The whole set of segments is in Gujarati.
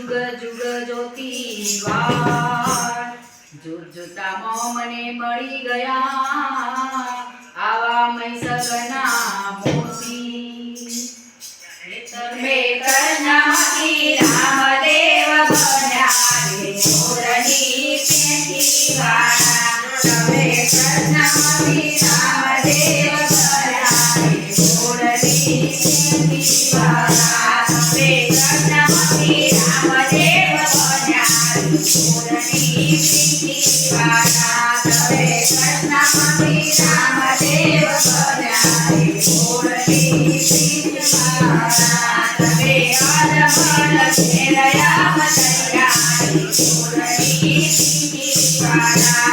जुग जुग ज्योति वार जुजुतामो मने मळी गया आवा मई सगना मोती में कर्णमती रामदेव बन्या रे मोरनी पेटी वाला में कर्णमती रामदेव बन्या रे मोरनी पेटी वाला में कर्णमती रामदेव बन्या रे मोरनी पेटी वाला में कर्णमती रामदेव बन्या रे मोरनी पेटी वाला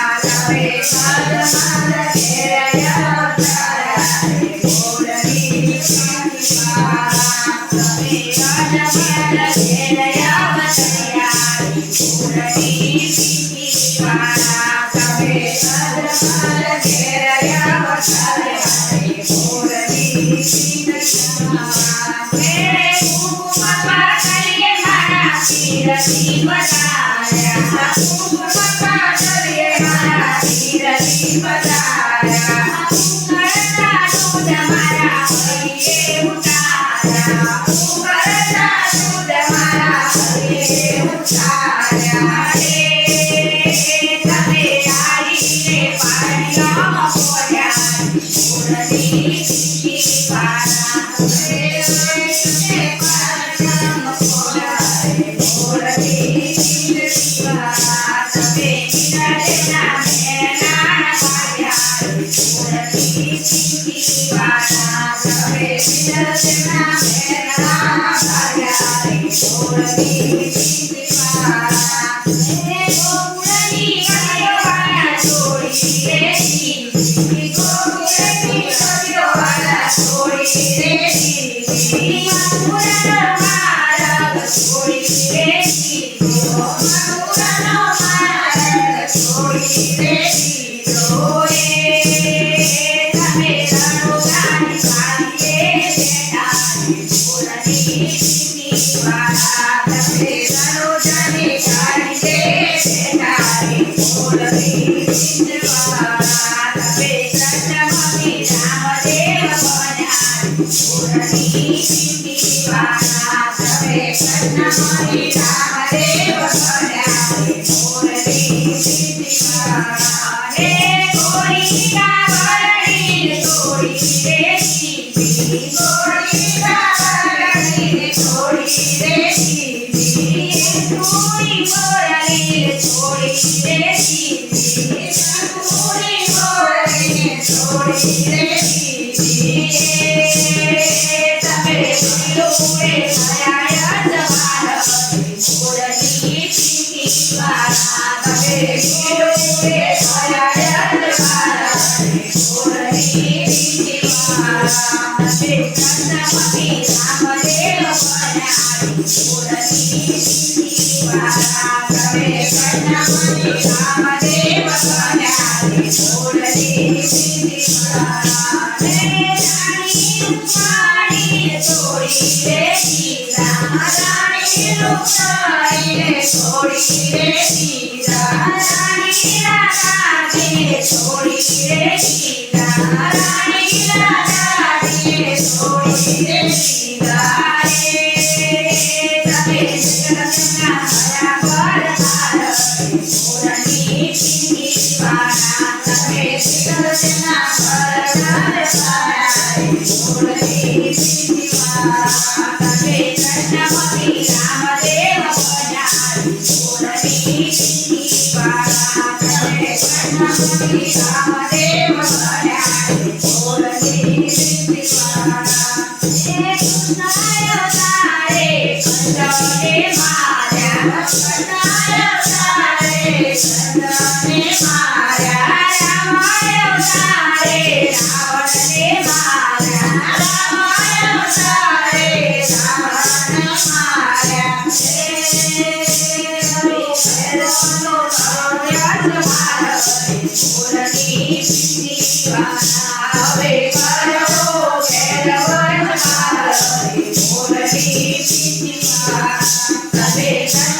Amen.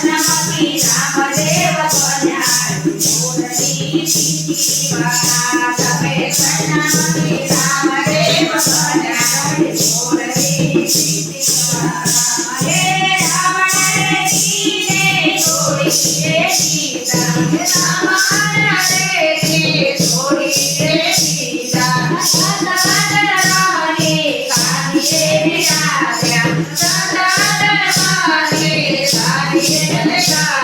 વાળા તમે કૃષ્ણમતી રામદેવ બન્યા મોરની પીઠી વાળા હે રાવણને કીને છોડી રે સીતા રામાના દેખે છોડી રે સીતા સદાનંદ રામને કાઢીએ નિરાવ્યા સદાનંદ રામને કાઢીએ નિરાવ્યા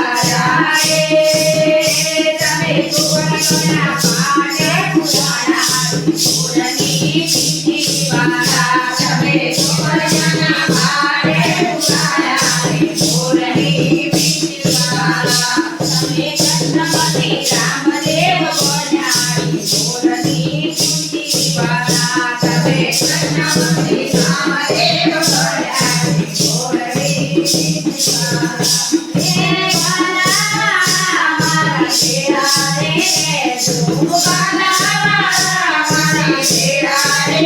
તમે કુંવરોના પાને પુરાણા મોરની પીઠી વાળા તમે કુંવરોના પાને પુરાણા મોરની પીઠી વાળા તમે કૃષ્ણમતી રામદેવ બન્યા મોરની પીઠી વાળા તમે કૃષ્ણમતી રામદેવ બન્યા મોરની પીઠી વાળા હે વાલા મારા શેરા રે વાલા મારા શેરા રે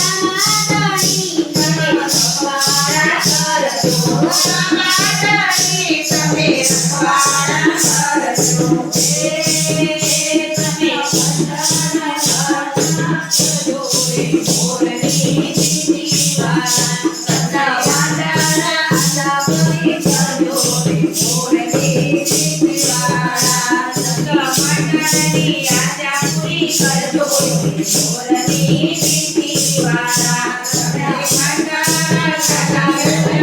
રામાની તમે રખવાડા કરજો રામાની તમે રખવાડા કરજો તમે મોરની પીઠી વાળા સદા વાંદરા આશા પૂરી કરજો મોરની પીઠી વાળા સદા મંડળની આશા પૂરી કરજો મોરની પીઠી વાળા સદા મંડળના આશા પૂરી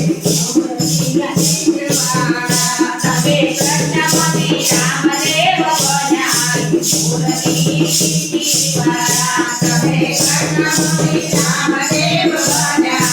કરજો મોરની પીઠી વાળા તમે કૃષ્ણમતી રામદેવ બન્યા મોરની પીઠી વાળા તમે કૃષ્ણમતી રામદેવ બન્યા